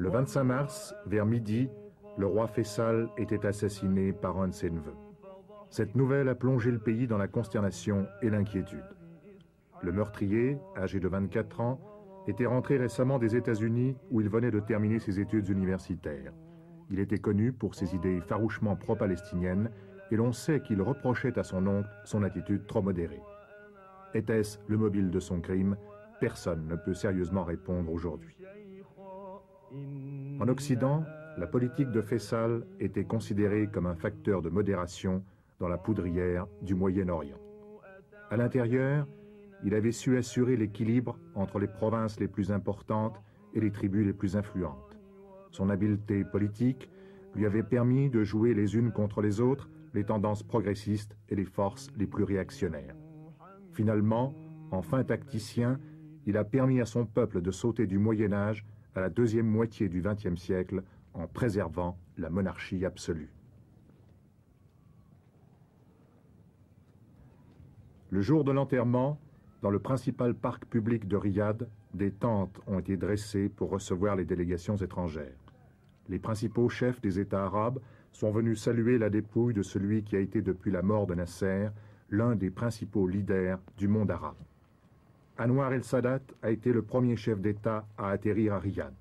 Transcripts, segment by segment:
Le 25 mars, vers midi, le roi Faisal était assassiné par un de ses neveux. Cette nouvelle a plongé le pays dans la consternation et l'inquiétude. Le meurtrier, âgé de 24 ans, était rentré récemment des États-Unis où il venait de terminer ses études universitaires. Il était connu pour ses idées farouchement pro-palestiniennes et l'on sait qu'il reprochait à son oncle son attitude trop modérée. Était-ce le mobile de son crime? Personne ne peut sérieusement répondre aujourd'hui. En Occident, la politique de Faisal était considérée comme un facteur de modération dans la poudrière du Moyen-Orient. À l'intérieur, il avait su assurer l'équilibre entre les provinces les plus importantes et les tribus les plus influentes. Son habileté politique lui avait permis de jouer les unes contre les autres les tendances progressistes et les forces les plus réactionnaires. Finalement, en fin tacticien, il a permis à son peuple de sauter du Moyen-Âge à la deuxième moitié du XXe siècle en préservant la monarchie absolue. Le jour de l'enterrement, dans le principal parc public de Riyad, des tentes ont été dressées pour recevoir les délégations étrangères. Les principaux chefs des États arabes sont venus saluer la dépouille de celui qui a été depuis la mort de Nasser l'un des principaux leaders du monde arabe. Anwar el-Sadat a été le premier chef d'État à atterrir à Riyad.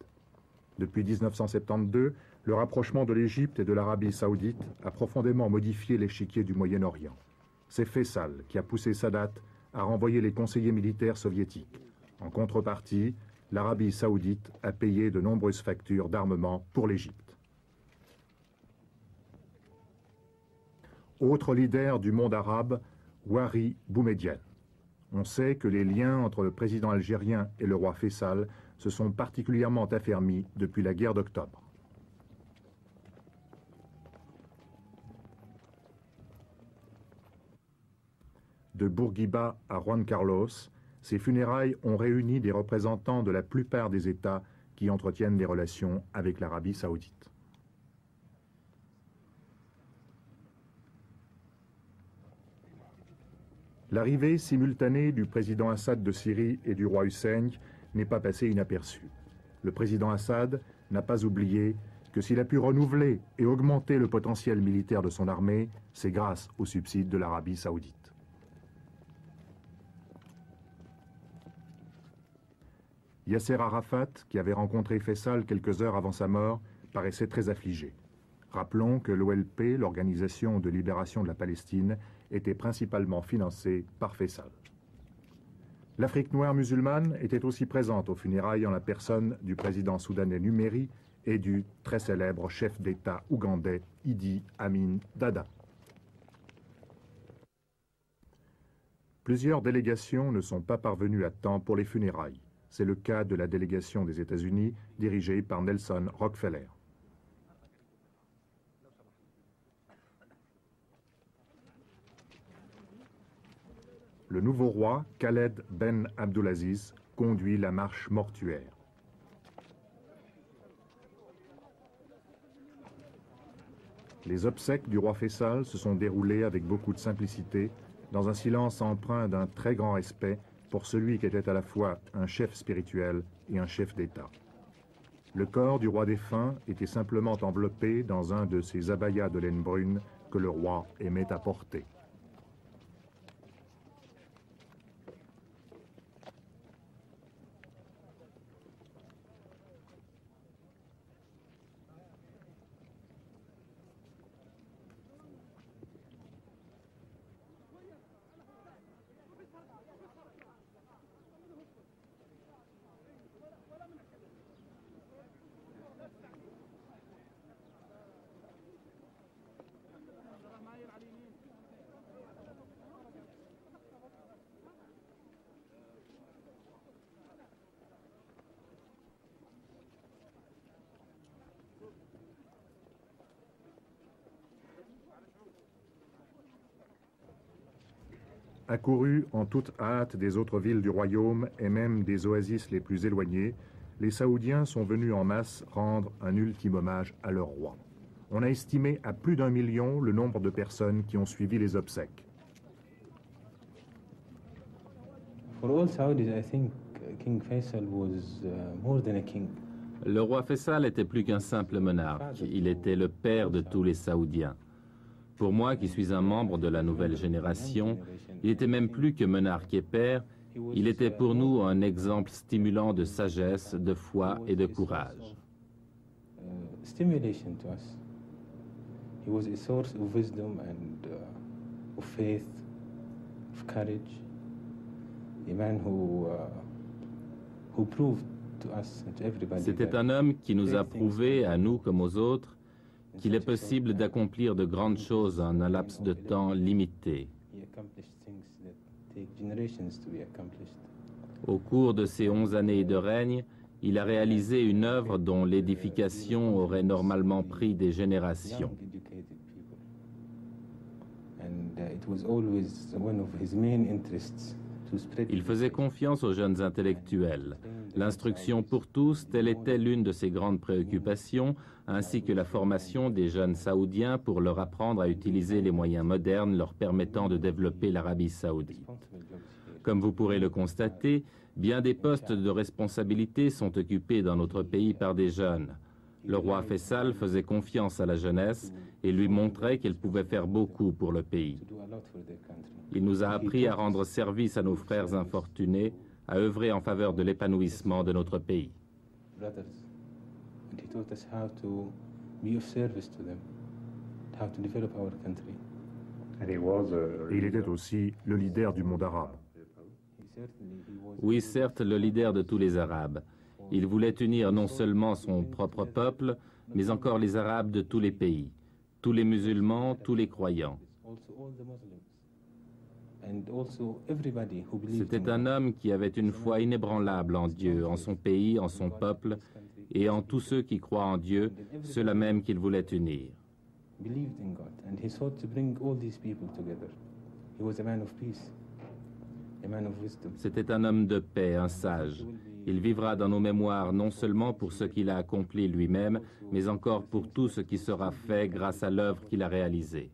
Depuis 1972, le rapprochement de l'Égypte et de l'Arabie saoudite a profondément modifié l'échiquier du Moyen-Orient. C'est Faisal qui a poussé Sadat à renvoyer les conseillers militaires soviétiques. En contrepartie, l'Arabie saoudite a payé de nombreuses factures d'armement pour l'Égypte. Autre leader du monde arabe, Wari Boumedienne. On sait que les liens entre le président algérien et le roi Faisal se sont particulièrement affermis depuis la guerre d'octobre. De Bourguiba à Juan Carlos, ces funérailles ont réuni des représentants de la plupart des États qui entretiennent des relations avec l'Arabie saoudite. L'arrivée simultanée du président Assad de Syrie et du roi Hussein n'est pas passée inaperçue. Le président Assad n'a pas oublié que s'il a pu renouveler et augmenter le potentiel militaire de son armée, c'est grâce aux subsides de l'Arabie saoudite. Yasser Arafat, qui avait rencontré Faisal quelques heures avant sa mort, paraissait très affligé. Rappelons que l'OLP, l'Organisation de libération de la Palestine, était principalement financée par Faisal. L'Afrique noire musulmane était aussi présente aux funérailles en la personne du président soudanais Numeri et du très célèbre chef d'État ougandais Idi Amin Dada. Plusieurs délégations ne sont pas parvenues à temps pour les funérailles. C'est le cas de la délégation des États-Unis dirigée par Nelson Rockefeller. Le nouveau roi, Khaled Ben Abdulaziz, conduit la marche mortuaire. Les obsèques du roi Faisal se sont déroulées avec beaucoup de simplicité, dans un silence empreint d'un très grand respect pour celui qui était à la fois un chef spirituel et un chef d'État. Le corps du roi défunt était simplement enveloppé dans un de ces abayas de laine brune que le roi aimait à porter. Accourus en toute hâte des autres villes du royaume et même des oasis les plus éloignées, les Saoudiens sont venus en masse rendre un ultime hommage à leur roi. On a estimé à plus d'1 million le nombre de personnes qui ont suivi les obsèques. For all Saudis, I think King Faisal was more than a king. Le roi Faisal était plus qu'un simple monarque, il était le père de tous les Saoudiens. Pour moi, qui suis un membre de la nouvelle génération, il était même plus que monarque et père, il était pour nous un exemple stimulant de sagesse, de foi et de courage. Stimulation to us. He was a source of wisdom and of faith, of courage. A man who proved to us and to everybody. C'était un homme qui nous a prouvé, à nous comme aux autres, qu'il est possible d'accomplir de grandes choses en un laps de temps limité. He accomplished things that take generations to be accomplished. Au cours de ces 11 années de règne, il a réalisé une œuvre dont l'édification aurait normalement pris des générations. Young, educated people. And it was always one of his main interests to spread. Il faisait confiance aux jeunes intellectuels. L'instruction pour tous, telle était l'une de ses grandes préoccupations, ainsi que la formation des jeunes saoudiens pour leur apprendre à utiliser les moyens modernes leur permettant de développer l'Arabie saoudite. Comme vous pourrez le constater, bien des postes de responsabilité sont occupés dans notre pays par des jeunes. Le roi Faisal faisait confiance à la jeunesse et lui montrait qu'elle pouvait faire beaucoup pour le pays. Il nous a appris à rendre service à nos frères infortunés, à œuvrer en faveur de l'épanouissement de notre pays. Brothers. And he taught us how to be of service to them, how to develop our country. Et il était aussi le leader du monde arabe. Oui, certes, le leader de tous les Arabes. Il voulait unir non seulement son propre peuple, mais encore les Arabes de tous les pays, tous les musulmans, tous les croyants. C'était un homme qui avait une foi inébranlable en Dieu, en son pays, en son peuple, et en tous ceux qui croient en Dieu, ceux-là même qu'il voulait unir. C'était un homme de paix, un sage. Il vivra dans nos mémoires non seulement pour ce qu'il a accompli lui-même, mais encore pour tout ce qui sera fait grâce à l'œuvre qu'il a réalisée.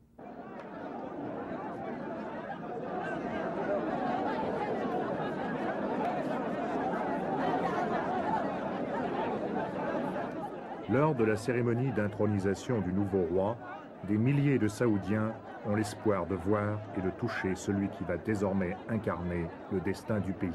Lors de la cérémonie d'intronisation du nouveau roi, des milliers de Saoudiens ont l'espoir de voir et de toucher celui qui va désormais incarner le destin du pays.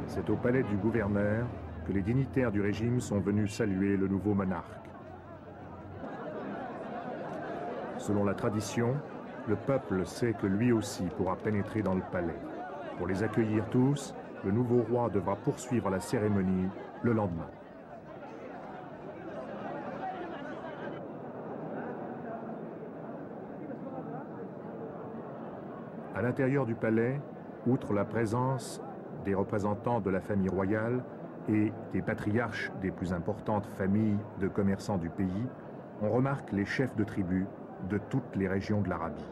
C'est au palais du gouverneur que les dignitaires du régime sont venus saluer le nouveau monarque. Selon la tradition, le peuple sait que lui aussi pourra pénétrer dans le palais. Pour les accueillir tous, le nouveau roi devra poursuivre la cérémonie le lendemain. À l'intérieur du palais, outre la présence des représentants de la famille royale et des patriarches des plus importantes familles de commerçants du pays, on remarque les chefs de tribus de toutes les régions de l'Arabie.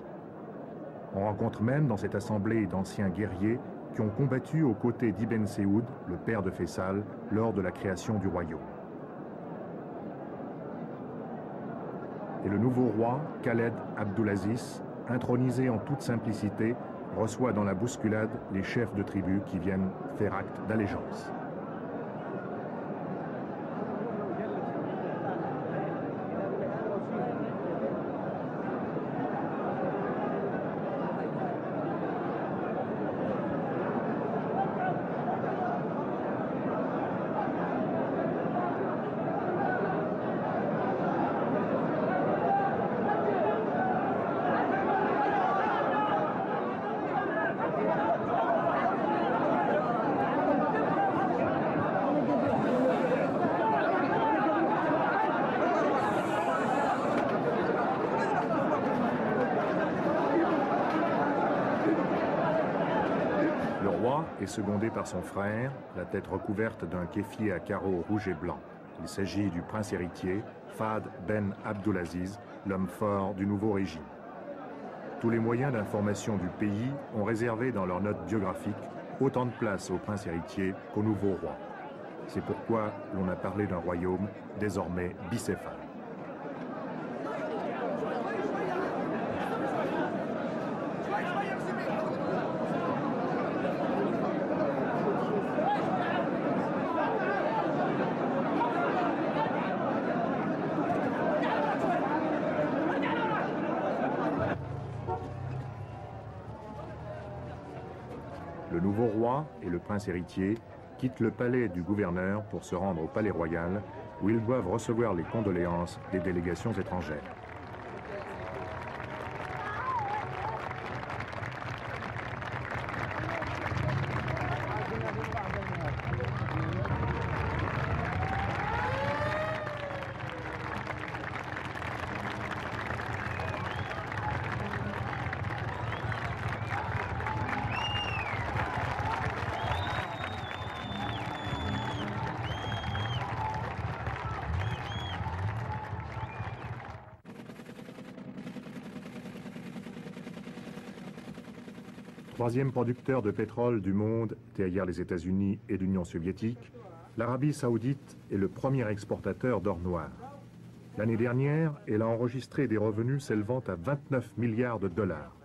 On rencontre même dans cette assemblée d'anciens guerriers qui ont combattu aux côtés d'Ibn Saoud, le père de Faisal, lors de la création du royaume. Et le nouveau roi, Khaled Abdulaziz, intronisé en toute simplicité, reçoit dans la bousculade les chefs de tribus qui viennent faire acte d'allégeance. est secondé par son frère, la tête recouverte d'un kéfier à carreaux rouges et blancs. Il s'agit du prince héritier, Fahd Ben Abdulaziz, l'homme fort du nouveau régime. Tous les moyens d'information du pays ont réservé dans leurs notes biographiques autant de place au prince héritier qu'au nouveau roi. C'est pourquoi l'on a parlé d'un royaume désormais bicéphale. Le nouveau roi et le prince héritier quittent le palais du gouverneur pour se rendre au palais royal, où ils doivent recevoir les condoléances des délégations étrangères. Troisième producteur de pétrole du monde derrière les États-Unis et l'Union soviétique, l'Arabie saoudite est le premier exportateur d'or noir. L'année dernière, elle a enregistré des revenus s'élevant à 29 milliards de dollars.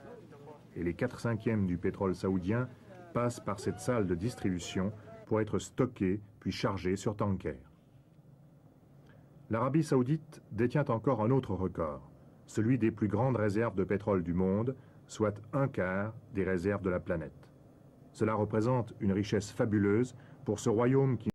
Et les 4/5 du pétrole saoudien passent par cette salle de distribution pour être stockés puis chargés sur tankers. L'Arabie saoudite détient encore un autre record, celui des plus grandes réserves de pétrole du monde, soit 1/4 des réserves de la planète. Cela représente une richesse fabuleuse pour ce royaume qui